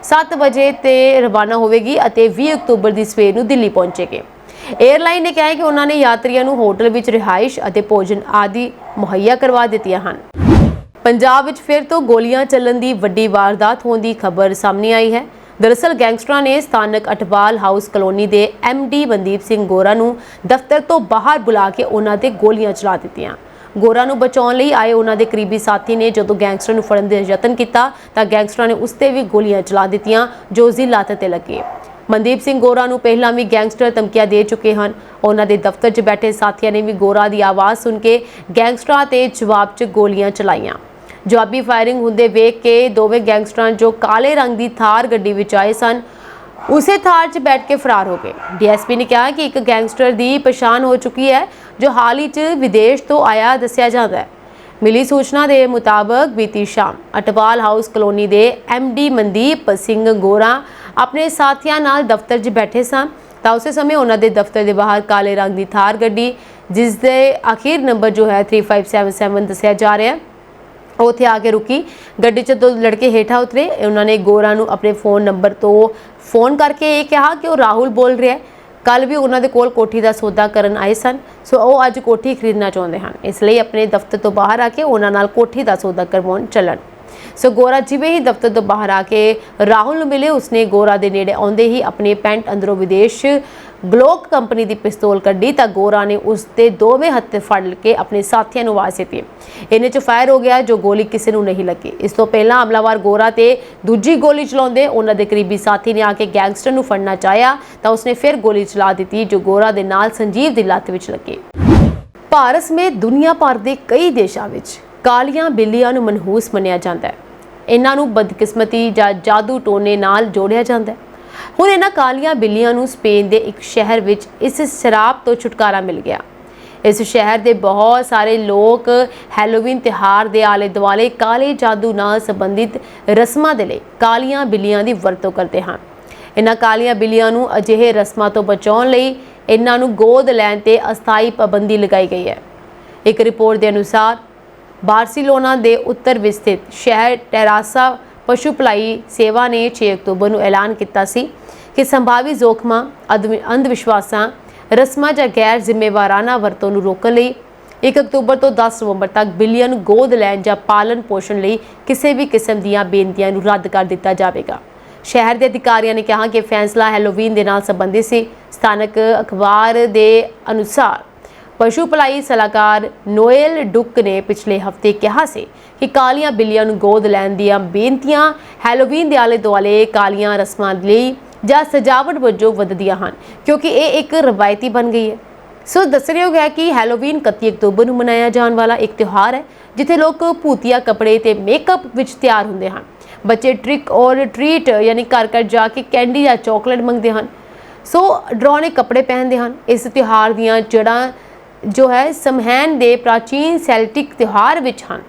7 ਵਜੇ ਤੇ ਰਵਾਨਾ ਹੋਵੇਗੀ ਅਤੇ 20 ਅਕਤੂਬਰ ਦੀ ਸਵੇਰ ਨੂੰ ਦਿੱਲੀ ਪਹੁੰਚੇਗੀ। ਏਅਰਲਾਈਨ ਨੇ ਕਿਹਾ ਹੈ ਕਿ ਉਹਨਾਂ ਨੇ ਯਾਤਰੀਆਂ ਨੂੰ ਹੋਟਲ ਵਿੱਚ ਰਿਹਾਇਸ਼ ਅਤੇ ਭੋਜਨ ਆਦਿ ਮੁਹੱਈਆ ਕਰਵਾ ਦਿੱਤੀਆਂ ਹਨ। ਪੰਜਾਬ ਵਿੱਚ ਫਿਰ ਤੋਂ ਗੋਲੀਆਂ ਚੱਲਣ ਦੀ ਵੱਡੀ ਵਾਰਦਾਤ ਹੋਣ ਦੀ ਖਬਰ ਸਾਹਮਣੇ ਆਈ ਹੈ। ਦਰਅਸਲ ਗੈਂਗਸਟਰਾਂ ਨੇ ਸਥਾਨਕ ਅਟਵਾਲ ਹਾਊਸ ਕਲੋਨੀ ਦੇ MD ਮਨਦੀਪ ਸਿੰਘ ਗੋਰਾ ਨੂੰ ਦਫ਼ਤਰ ਤੋਂ ਬਾਹਰ ਬੁਲਾ ਕੇ ਉਹਨਾਂ ਤੇ ਗੋਲੀਆਂ ਚਲਾ ਦਿੱਤੀਆਂ। ਗੋਰਾ ਨੂੰ ਬਚਾਉਣ ਲਈ ਆਏ ਉਹਨਾਂ ਦੇ ਕਰੀਬੀ ਸਾਥੀ ਨੇ ਜਦੋਂ ਗੈਂਗਸਟਰ ਨੂੰ ਫੜਨ ਦਾ ਯਤਨ ਕੀਤਾ ਤਾਂ ਗੈਂਗਸਟਰਾਂ ਨੇ ਉਸ ਤੇ ਵੀ ਗੋਲੀਆਂ ਚਲਾ ਦਿੱਤੀਆਂ, ਜੋ ਉਸ ਦੀ ਲੱਤ ਤੇ ਲੱਗੀ। ਮਨਦੀਪ ਸਿੰਘ ਗੋਰਾ ਨੂੰ ਪਹਿਲਾਂ ਵੀ ਗੈਂਗਸਟਰ ਧਮਕੀਆਂ ਦੇ ਚੁੱਕੇ ਹਨ। ਉਹਨਾਂ ਦੇ ਦਫ਼ਤਰ 'ਚ ਬੈਠੇ ਸਾਥੀਆਂ ਨੇ ਵੀ ਗੋਰਾ ਦੀ ਆਵਾਜ਼ ਸੁਣ ਕੇ ਗੈਂਗਸਟਰਾਂ ਤੇ ਜਵਾਬ 'ਚ ਗੋਲੀਆਂ ਚਲਾਈਆਂ। ਜਵਾਬੀ ਫਾਇਰਿੰਗ ਹੁੰਦੇ ਵੇਖ ਕੇ ਦੋਵੇਂ ਗੈਂਗਸਟਰਾਂ ਜੋ ਕਾਲੇ ਰੰਗ ਦੀ ਥਾਰ ਗੱਡੀ ਵਿੱਚ ਆਏ ਸਨ, ਉਸੇ ਥਾਰ 'ਚ ਬੈਠ ਕੇ ਫਰਾਰ ਹੋ ਗਏ। DSP ਨੇ ਕਿਹਾ ਕਿ ਇੱਕ ਗੈਂਗਸਟਰ ਦੀ ਪਛਾਣ ਹੋ ਚੁੱਕੀ ਹੈ, ਜੋ ਹਾਲ ਹੀ 'ਚ ਵਿਦੇਸ਼ ਤੋਂ ਆਇਆ ਦੱਸਿਆ ਜਾਂਦਾ ਹੈ। ਮਿਲੀ ਸੂਚਨਾ ਦੇ ਮੁਤਾਬਕ ਬੀਤੀ ਸ਼ਾਮ ਅਟਵਾਲ ਹਾਊਸ ਕਲੋਨੀ ਦੇ MD ਮਨਦੀਪ ਸਿੰਘ ਗੋਰਾ ਆਪਣੇ ਸਾਥੀਆਂ ਨਾਲ ਦਫ਼ਤਰ 'ਚ ਬੈਠੇ ਸਨ ਤਾਂ ਉਸੇ ਸਮੇਂ ਉਹਨਾਂ ਦੇ ਦਫ਼ਤਰ ਦੇ ਬਾਹਰ ਕਾਲੇ ਰੰਗ ਦੀ ਥਾਰ ਗੱਡੀ, ਜਿਸ ਦੇ ਆਖਿਰ ਨੰਬਰ ਜੋ ਹੈ 3577 ਦੱਸਿਆ ਜਾ ਰਿਹਾ ਹੈ, ਉੱਥੇ ਆ ਕੇ ਰੁਕੀ। ਗੱਡੀ 'ਚ ਦੋ ਲੜਕੇ ਹੇਠਾਂ ਉਤਰੇ। ਉਹਨਾਂ ਨੇ ਗੋਰਾ ਨੂੰ ਆਪਣੇ ਫੋਨ ਨੰਬਰ ਤੋਂ ਫੋਨ ਕਰਕੇ ਇਹ ਕਿਹਾ ਕਿ ਉਹ ਰਾਹੁਲ ਬੋਲ ਰਿਹਾ ਹੈ। ਕੱਲ ਵੀ ਉਹਨਾਂ ਦੇ ਕੋਲ ਕੋਠੀ ਦਾ ਸੌਦਾ ਕਰਨ ਆਏ ਸਨ, ਸੋ ਉਹ ਅੱਜ ਕੋਠੀ ਖਰੀਦਣਾ ਚਾਹੁੰਦੇ ਹਨ, ਇਸ ਲਈ ਆਪਣੇ ਦਫ਼ਤਰ ਤੋਂ ਬਾਹਰ ਆ ਕੇ ਉਹਨਾਂ ਨਾਲ ਕੋਠੀ ਦਾ ਸੌਦਾ ਕਰਵਾਉਣ ਚੱਲਣ। ਸੋ ਗੋਰਾ ਜਿਵੇਂ ਹੀ ਦਫ਼ਤਰ ਤੋਂ ਬਾਹਰ ਆ ਕੇ ਰਾਹੁਲ ਨੂੰ ਮਿਲੇ, ਉਸਨੇ ਗੋਰਾ ਦੇ ਨੇੜੇ ਆਉਂਦੇ ਹੀ ਆਪਣੇ ਪੈਂਟ ਅੰਦਰੋਂ ਵਿਦੇਸ਼ ਗਲੋਕ ਕੰਪਨੀ ਦੀ ਪਿਸਤੌਲ ਕੱਢੀ ਤਾਂ ਗੋਰਾ ਨੇ ਉਸ ਦੇ ਦੋਵੇਂ ਹੱਥ ਫੜ ਕੇ ਆਪਣੇ ਸਾਥੀਆਂ ਨੂੰ ਆਵਾਜ਼ ਦਿੱਤੀ। ਇਹਨੇ 'ਚ ਫਾਇਰ ਹੋ ਗਿਆ, ਜੋ ਗੋਲੀ ਕਿਸੇ ਨੂੰ ਨਹੀਂ ਲੱਗੀ। ਇਸ ਤੋਂ ਪਹਿਲਾਂ ਹਮਲਾਵਰ ਗੋਰਾ ਤੇ ਦੂਜੀ ਗੋਲੀ ਚਲਾਉਂਦੇ ਉਹਨਾਂ ਦੇ ਕਰੀਬੀ ਸਾਥੀ ਨੇ ਆ ਕੇ ਗੈਂਗਸਟਰ ਨੂੰ ਫੜਨਾ ਚਾਹਿਆ ਤਾਂ ਉਸਨੇ ਫਿਰ ਗੋਲੀ ਚਲਾ ਦਿੱਤੀ, ਜੋ ਗੋਰਾ ਦੇ ਨਾਲ ਸੰਜੀਵ ਦੀ ਲੱਤ ਵਿੱਚ ਲੱਗੀ। ਭਾਰਤ ਸਮੇਤ ਦੁਨੀਆ ਭਰ ਦੇ ਕਈ ਦੇਸ਼ਾਂ ਵਿੱਚ ਕਾਲੀਆਂ ਬਿੱਲੀਆਂ ਨੂੰ ਮਨਹੂਸ ਮੰਨਿਆ ਜਾਂਦਾ ਹੈ। ਇਹਨਾਂ ਨੂੰ ਬਦਕਿਸਮਤੀ ਜਾਂ ਜਾਦੂ ਟੋਨੇ ਨਾਲ ਜੋੜਿਆ ਜਾਂਦਾ ਹੈ। ਹੁਣ ਇਹਨਾਂ ਕਾਲੀਆਂ ਬਿੱਲੀਆਂ ਨੂੰ ਸਪੇਨ ਦੇ ਇੱਕ ਸ਼ਹਿਰ ਵਿੱਚ ਇਸ ਸ਼ਰਾਪ ਤੋਂ ਛੁਟਕਾਰਾ ਮਿਲ ਗਿਆ। ਇਸ ਸ਼ਹਿਰ ਦੇ ਬਹੁਤ ਸਾਰੇ ਲੋਕ ਹੈਲੋਵੀਨ ਤਿਉਹਾਰ ਦੇ ਆਲੇ ਦੁਆਲੇ ਕਾਲੇ ਜਾਦੂ ਨਾਲ ਸੰਬੰਧਿਤ ਰਸਮਾਂ ਦੇ ਲਈ ਕਾਲੀਆਂ ਬਿੱਲੀਆਂ ਦੀ ਵਰਤੋਂ ਕਰਦੇ ਹਨ। ਇਹਨਾਂ ਕਾਲੀਆਂ ਬਿੱਲੀਆਂ ਨੂੰ ਅਜਿਹੇ ਰਸਮਾਂ ਤੋਂ ਬਚਾਉਣ ਲਈ ਇਹਨਾਂ ਨੂੰ ਗੋਦ ਲੈਣ ਤੇ ਅਸਥਾਈ ਪਾਬੰਦੀ ਲਗਾਈ ਗਈ ਹੈ। ਇੱਕ ਰਿਪੋਰਟ ਦੇ ਅਨੁਸਾਰ ਬਾਰਸੀਲੋਨਾ ਦੇ ਉੱਤਰ ਵਿੱਚ ਸਥਿਤ ਸ਼ਹਿਰ ਟੈਰਾਸਾ ਪਸ਼ੂ ਭਲਾਈ ਸੇਵਾ ਨੇ 6 ਅਕਤੂਬਰ ਨੂੰ ਐਲਾਨ ਕੀਤਾ ਸੀ ਕਿ ਸੰਭਾਵੀ ਜ਼ੋਖਮਾਂ, ਅੰਧ ਵਿਸ਼ਵਾਸਾਂ, ਰਸਮਾਂ ਜਾਂ ਗੈਰ ਜ਼ਿੰਮੇਵਾਰਾਨਾ ਵਰਤੋਂ ਨੂੰ ਰੋਕਣ ਲਈ 1 ਅਕਤੂਬਰ ਤੋਂ 10 ਨਵੰਬਰ ਤੱਕ ਬਿਲੀਅਨ ਗੋਦ ਲੈਣ ਜਾਂ ਪਾਲਣ ਪੋਸ਼ਣ ਲਈ ਕਿਸੇ ਵੀ ਕਿਸਮ ਦੀਆਂ ਬੇਨਤੀਆਂ ਨੂੰ ਰੱਦ ਕਰ ਦਿੱਤਾ ਜਾਵੇਗਾ। ਸ਼ਹਿਰ ਦੇ ਅਧਿਕਾਰੀਆਂ ਨੇ ਕਿਹਾ ਕਿ ਫੈਸਲਾ ਹੈਲੋਵੀਨ ਦੇ ਨਾਲ ਸੰਬੰਧਿਤ ਸੀ। ਸਥਾਨਕ ਅਖਬਾਰ ਦੇ ਅਨੁਸਾਰ ਪਸ਼ੂ ਭਲਾਈ ਸਲਾਹਕਾਰ ਨੋਏਲ ਡੁੱਕ ਨੇ ਪਿਛਲੇ ਹਫ਼ਤੇ ਕਿਹਾ ਸੀ ਕਿ ਕਾਲੀਆਂ ਬਿੱਲੀਆਂ ਨੂੰ ਗੋਦ ਲੈਣ ਦੀਆਂ ਬੇਨਤੀਆਂ ਹੈਲੋਵੀਨ ਦੇ ਆਲੇ-ਦੁਆਲੇ ਕਾਲੀਆਂ ਰਸਮਾਂ ਲਈ ਜਾਂ ਸਜਾਵਟ ਵਜੋਂ ਵਧਦੀਆਂ ਹਨ, ਕਿਉਂਕਿ ਇਹ ਇੱਕ ਰਵਾਇਤੀ ਬਣ ਗਈ ਹੈ। ਸੋ ਦੱਸਣਯੋਗ ਹੈ ਕਿ ਹੈਲੋਵੀਨ 31 ਅਕਤੂਬਰ ਨੂੰ ਮਨਾਇਆ ਜਾਣ ਵਾਲਾ ਇੱਕ ਤਿਉਹਾਰ ਹੈ, ਜਿੱਥੇ ਲੋਕ ਭੂਤੀਆ ਕੱਪੜੇ ਤੇ ਮੇਕਅਪ ਵਿੱਚ ਤਿਆਰ ਹੁੰਦੇ ਹਨ। ਬੱਚੇ ਟ੍ਰਿਕ ਔਰ ਟ੍ਰੀਟ ਯਾਨੀ ਘਰ ਜਾ ਕੇ ਕੈਂਡੀ ਜਾਂ ਚਾਕਲੇਟ ਮੰਗਦੇ ਹਨ, ਸੋ ਡਰਾਉਣੇ ਕੱਪੜੇ ਪਹਿਨਦੇ ਹਨ। ਇਸ ਤਿਉਹਾਰ ਦੀਆਂ ਜੜ੍ਹਾਂ ਜੋ ਹੈ ਸਮਹੈਨ ਦੇ ਪ੍ਰਾਚੀਨ ਸੈਲਟਿਕ ਤਿਉਹਾਰ ਵਿੱਚ ਹਨ,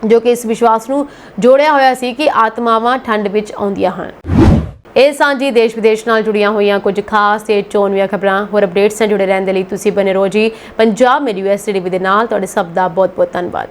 ਜੋ ਕਿ ਇਸ ਵਿਸ਼ਵਾਸ ਨੂੰ ਜੋੜਿਆ ਹੋਇਆ ਸੀ ਕਿ ਆਤਮਾਵਾਂ ਠੰਡ ਵਿੱਚ ਆਉਂਦੀਆਂ ਹਨ। ਇਹ ਸਾਂਝੀ ਦੇਸ਼ ਵਿਦੇਸ਼ ਨਾਲ ਜੁੜੀਆਂ ਹੋਈਆਂ ਕੁਝ ਖਾਸ ਤੇ ਚੋਣਵੀਆਂ ਖਬਰਾਂ ਹੋਰ ਅਪਡੇਟਸ ਨਾਲ ਜੁੜੇ ਰਹਿਣ ਦੇ ਲਈ ਤੁਸੀਂ ਬਨੇ ਰਹੋ ਜੀ ਪੰਜਾਬ ਮੇਰੀ USA ਟੀਵੀ ਦੇ ਨਾਲ। ਤੁਹਾਡੇ ਸਭ ਦਾ ਬਹੁਤ ਬਹੁਤ ਧੰਨਵਾਦ।